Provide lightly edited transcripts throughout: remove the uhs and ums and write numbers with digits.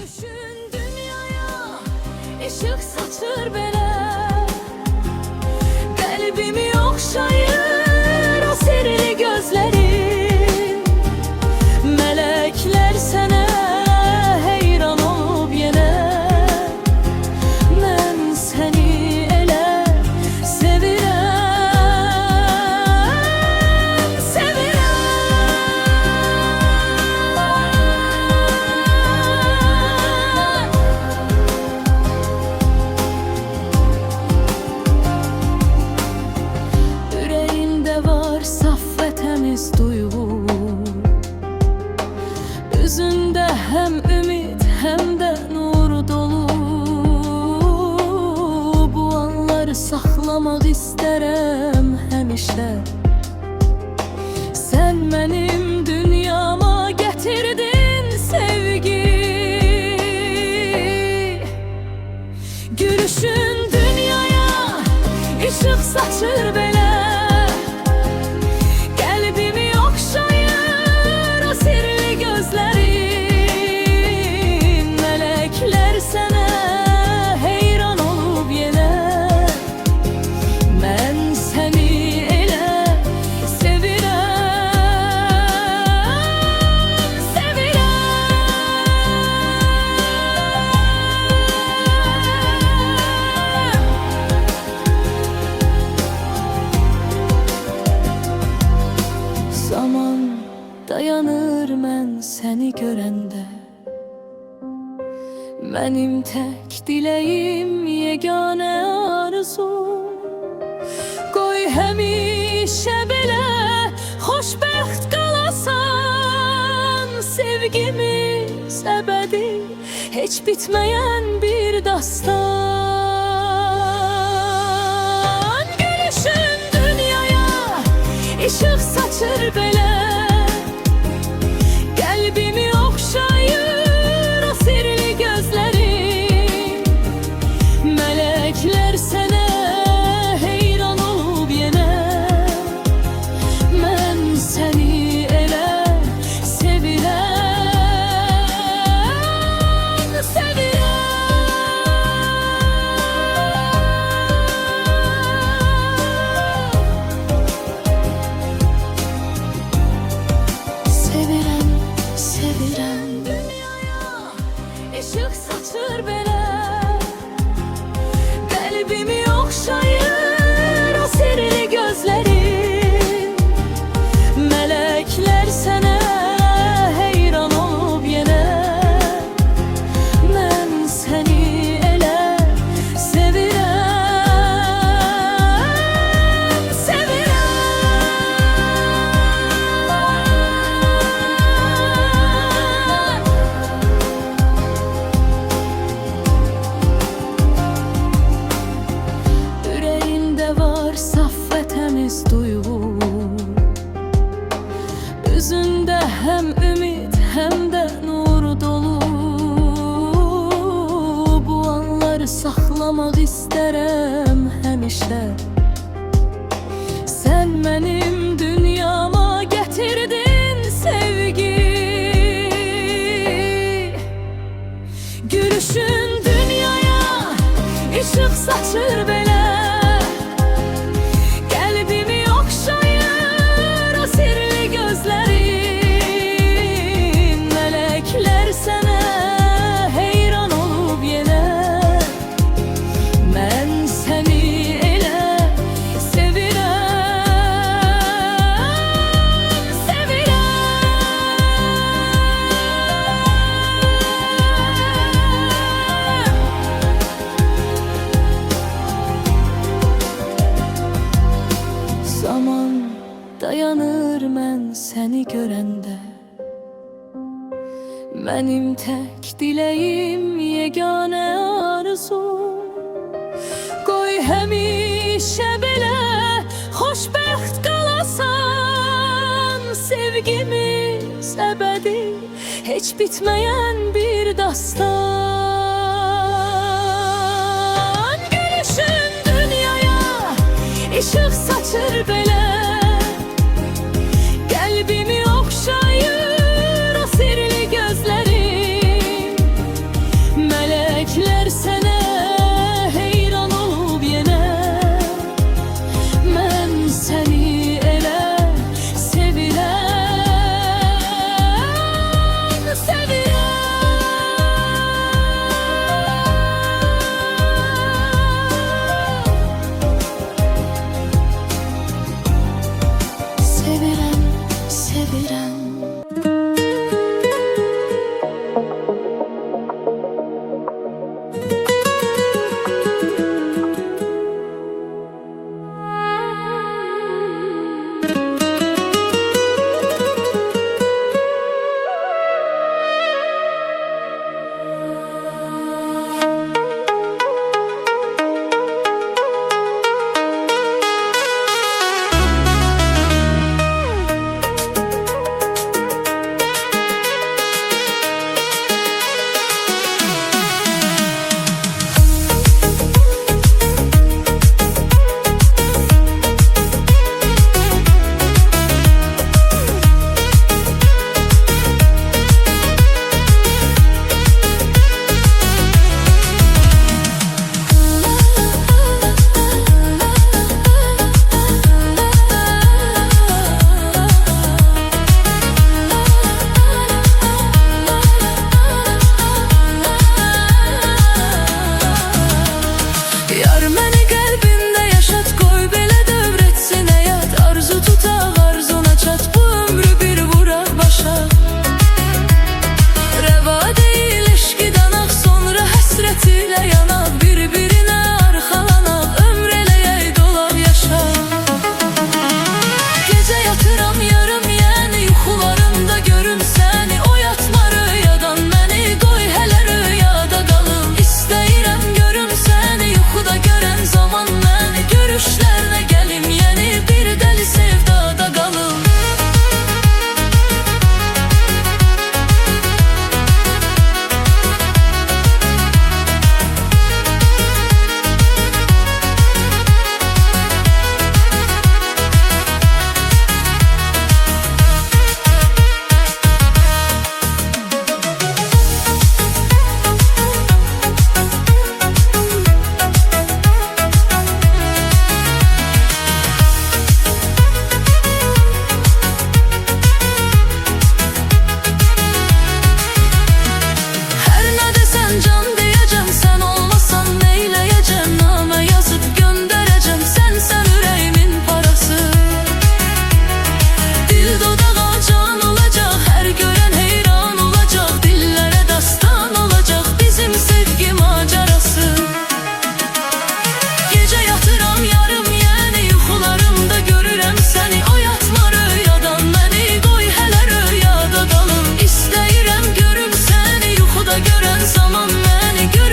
Gülüşün dünyaya ışık saçır belə, qəlbimi oxşayır o sirli gözlərin. Mələklər sənə heyran olub yenə, mən səni elə sevirəm, Ürəyində var saf və təmiz duyğu, üzündə həm ümid, həm də nur dolu. Bu anları saxlamaq istərəm həmişə. Sən mənim dünyama gətirdin sevgi. Gülüşün dünyaya ışıq saçır belə, qəlbimi oxşayır o sirli gözlərin. Mələklər sənə heyran olub yenə, mən səni elə sevirəm, Zaman dayanır mən səni görəndə, mənim tək diləyim yeganə arzum. Qoy həmişə belə xoşbəxt qalasan, sevgimiz əbədi, heç bitməyən bir dastan. Gülüşün dünyaya ışıq saçır belə, qəlbimi oxşayır o sirli gözlərin. Mələklər sənə heyran olub yenə, mən səni elə sevirəm, sevirəm. Dünyaya ışıq saçır belə, qəlbimi oxşayır o sirli gözlərin. Mələklər sənə heyran olub yenə, mən səni elə sevirəm, Ürəyində var saf və təmiz duyğu, üzündə həm ümid, həm də nur dolu. Bu anları saxlamaq istərəm həmişə. Sən mənim dünyama gətirdin sevgi. Gülüşün dünyaya ışıq saçır belə, qəlbimi oxşayır o sirli gözlərin. Mələklər sənə heyran olub yenə, mən səni elə sevirəm, Zaman dayanır mən səni görəndə, mənim tək diləyim yeganə arzum. Qoy həmişə belə xoşbəxt qalasan, sevgimiz əbədi, heç bitməyən bir dastan. Gülüşün dünyaya ışıq saçır belə, qəlbimi oxşayır o sirli gözlərin.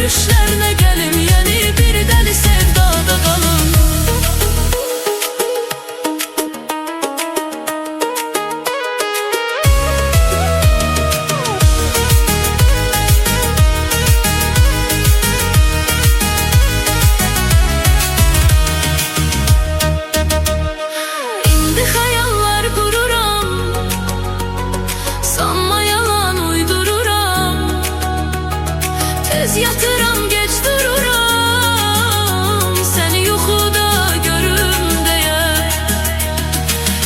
görüşlerine gelim, yeni bir deli sevdada kalım. İndi hayaller kururam, sanma yalan uydururam. Tez yatıram, geç dururam, seni yuxuda görüm diye.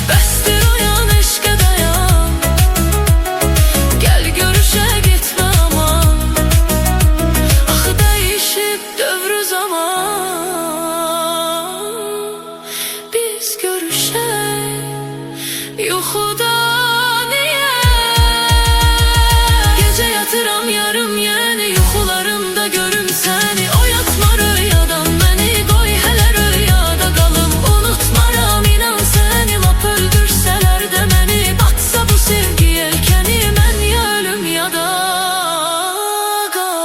Bəsdir oyan, eşqə dayan, gel görüşə gitmə aman. Axı dəyişib dövrü zaman, biz görüşək yuxuda niyə? Gecə yatıram yarım, yeni yuxularımda görüm səni. Oyatma rüyadan məni, qoy hələ rüyada qalım. Unutmaram inan səni, lap öldürsələr də məni. Batsa bu sevgi yelkəni, mən ya ölüm ya da qal.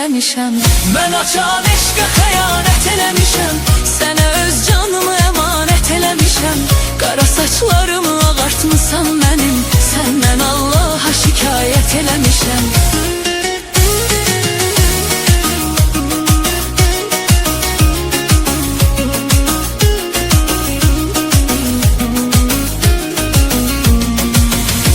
eləmişəm. Mən açan eşqə xəyanət eləmişəm, sənə öz canımı əmanət eləmişəm. Qara saçlarımı ağartmısan mənim, səndən Allaha şikayət eləmişəm.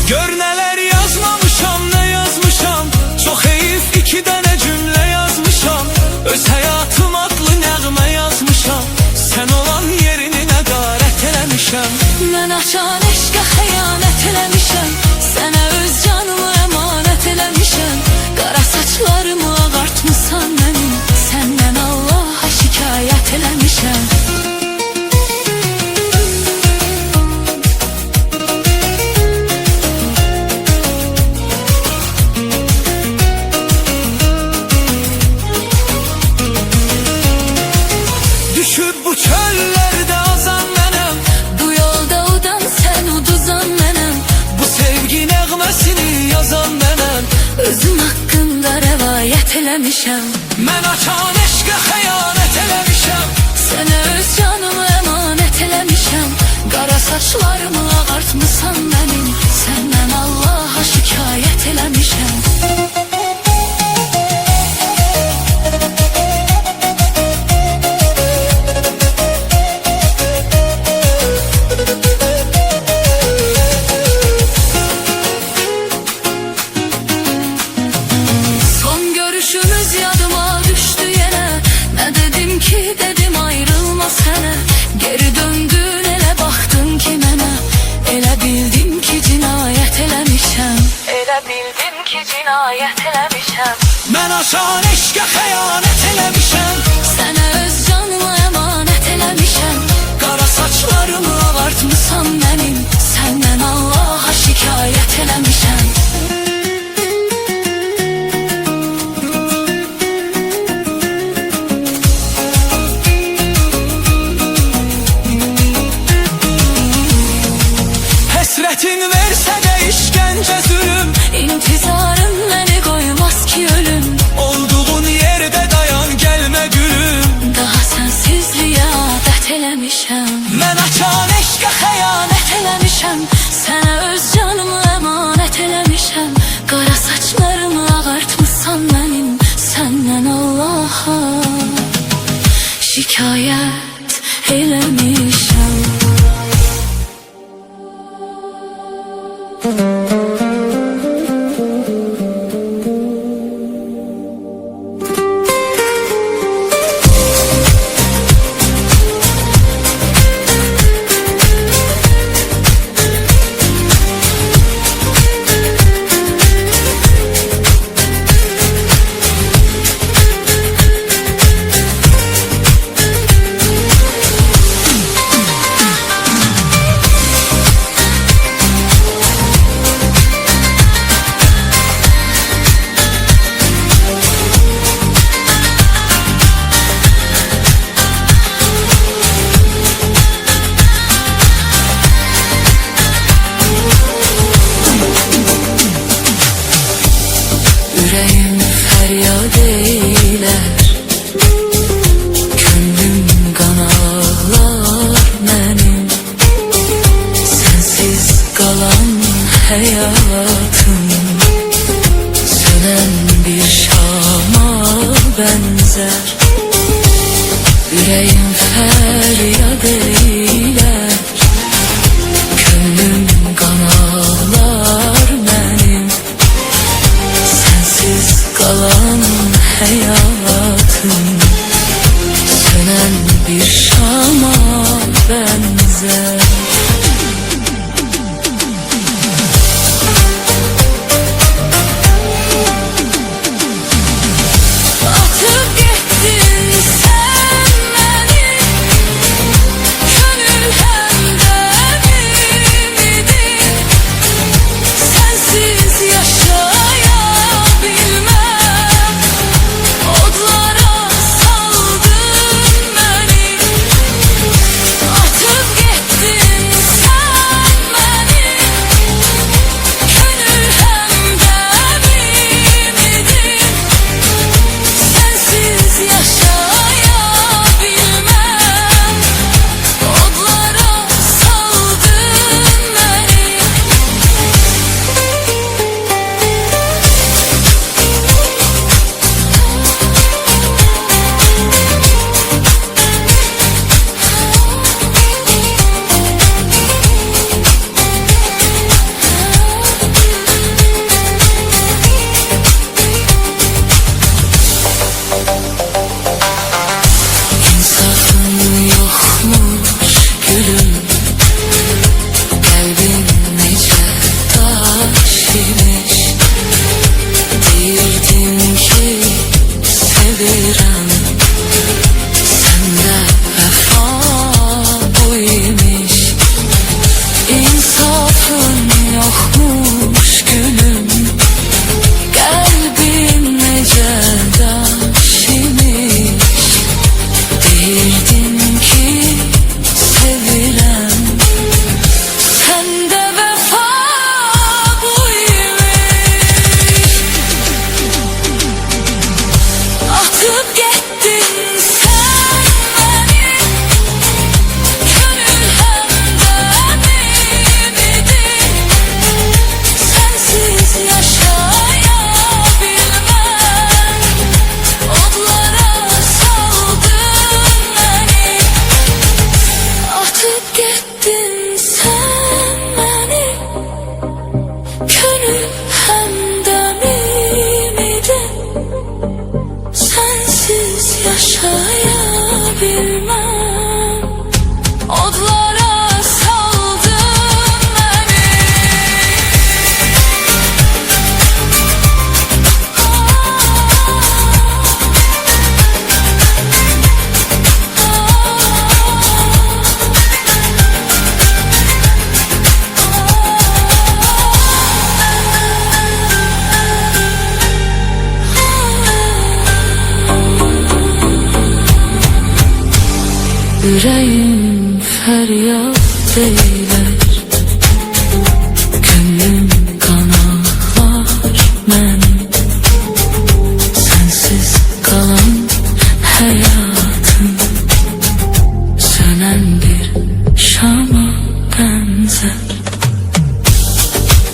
Gör nələr yazmamışam, nə yazmışam, çox heyif 2 dənə cümlə yazmışam. Öz həyatım adlı nəğmə yazmışam, sən olan yerini nəqarət eləmişəm. Mən açan eşqə xəyanət eləmişəm, sənə öz canımı əmanət eləmişəm. Qara saçlarımı ağartmısan mənim, səndən Allaha şikayət eləmişəm. Düşüb bu çöllərdə azan mənəm, Bu yolda udan sən uduzan mənəm, bu sevgi nəğməsini yazan mənəm. özüm haqqında rəvayət eləmişəm. Mən açan eşqə xəyanət eləmişəm, Sənə öz canımı əmanət eləmişəm. Qara saçlarımı ağartmısan mənim, səndən Allaha şikayət eləmişəm. Son görüşümüz yadıma düştü yenə, nə dedim ki dedim ayrılma sənə. Geri döndün elə baxdın ki mənə, elə bildim ki cinayət eləmişəm. Elə bildim ki cinayət eləmişəm. mən açan eşqə xəyanət eləmişəm. Sənə öz canımı əmanət eləmişəm. Qara saçlarımı Ağartmısan mənim, səndən Allaha şikayət eləmişəm. həsrətin versə də işgəncə zülüm, İntizarın məni qoymaz ki ölüm. olduğun yerdə dayan gəlmə gülüm. Daha sənsizliyə adət eləmişəm. Mən açan eşqə xəyanət Eləmişəm, sənə öz canımı əmanət eləmişəm. Qara saçlarımı ağartmısan mənim, səndən Allaha şikayət eləmişəm. Yüreğim feryat eyler, gönlüm kan ağlar mənim. Sensiz kalan hayatım sönen bir şama benzer.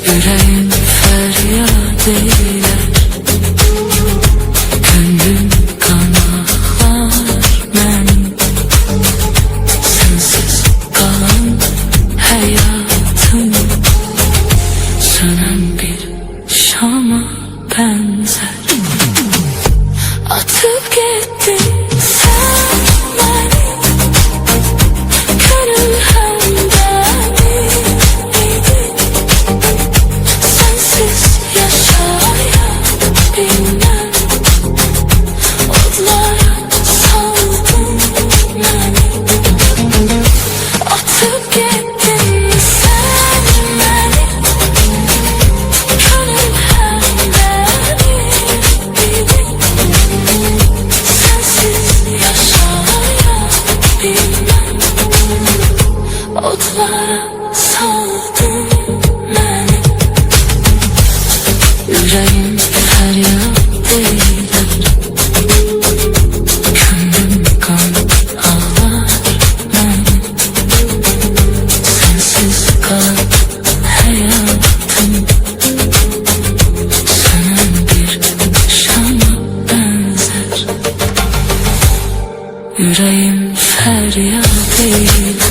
Yüreğim feryat eyler, gönlüm kan ağlar mənim. Sensiz kalan hayatım sönen bir şama benzer. Atıp gittin sen beni, gönül hem benimdi. Sensiz yaşayabilmem, otlara saldın beni. Atıp gittin sen beni, gönül hem benimdi. Sensiz yaşayabilmem, otlara saldın beni. Yüreğim feryat eyler, gönlüm kan ağlar mənim. Sensiz kalan hayatım sönen bir şama benzer. Yüreğim feryat eyler,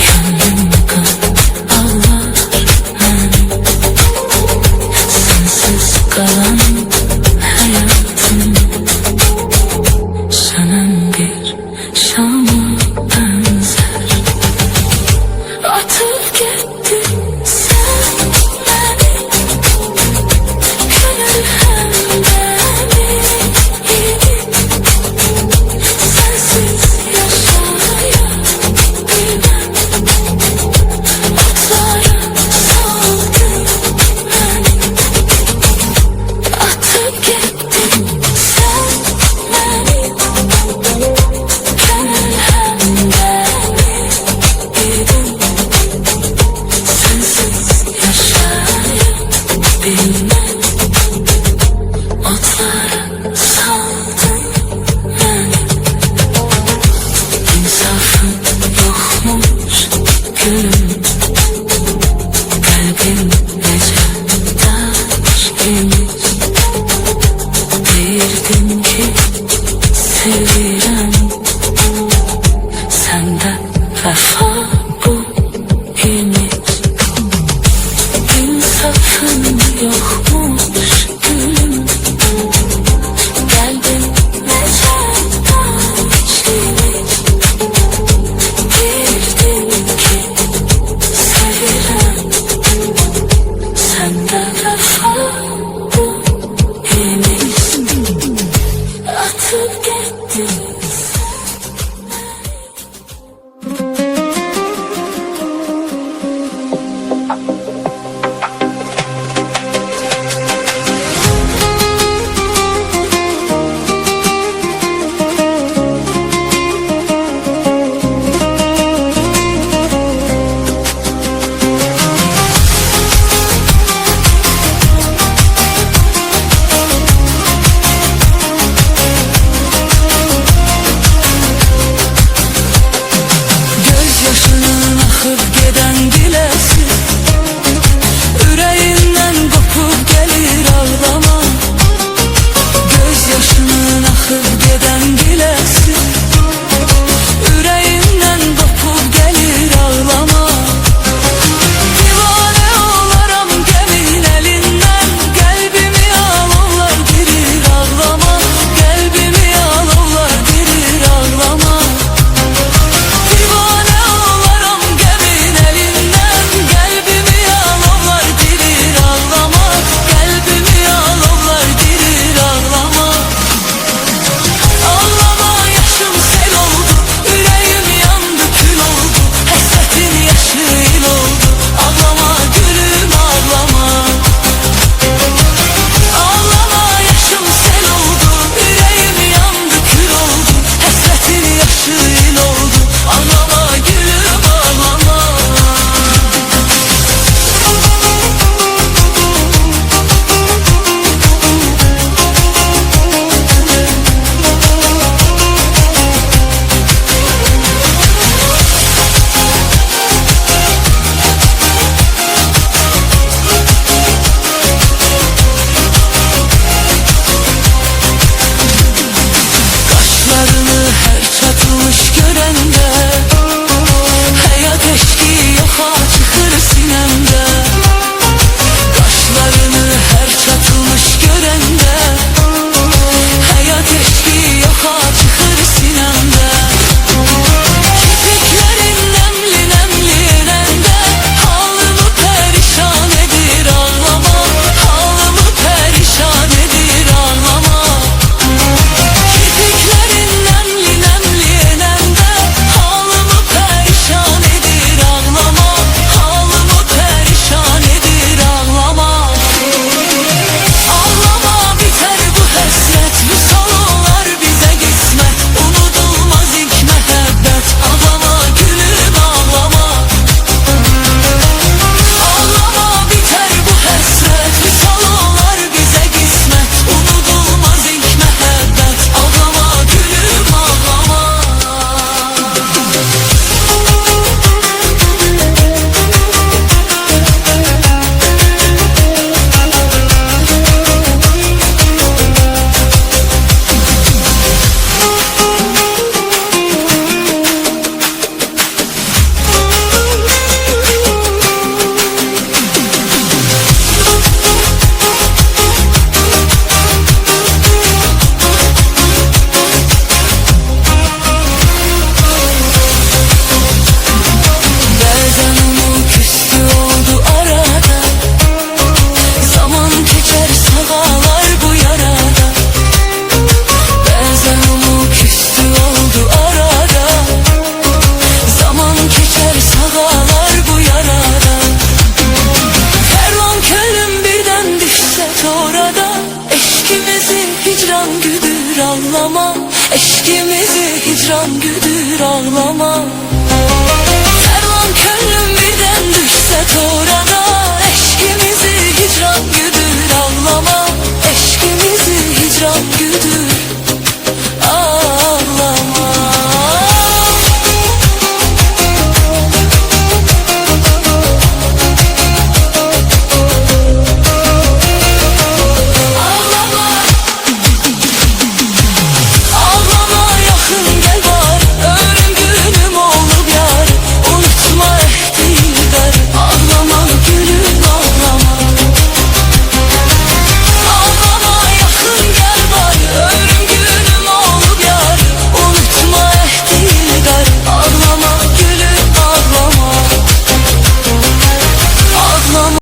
gönlüm kan ağlar mənim. Sensiz kalan hayatım sönen bir şama benzer. Atıp gittin sen beni, gönül hem benimdi. Sensiz yaşayabilmem, otlara saldın beni. Atıp gittin sen beni, gönül hem benimdi. Sensiz yaşayabilmem, otlara saldın beni. İnsafın yokmuş gülüm, kalbim nece taş imiş. Değildin ki sevirem, senden vefa bu imiş. İnsafın yokmuş gülüm, kalbim nece taş imiş. Değildin ki sevirem, senden vefa bu imiş. Atıp gittin. Gözyaşının akıp geden dilesi, yüreğinden kopup gelir ağlama. Gözyaşının akıp geden dilesi, yüreğinden kopup gelir ağlama. Divane olaram gemin elinden, kalbimi alırlar girir ağlama. Kalbimi alırlar girir ağlama. Divane olaram gemin can güdür ağlama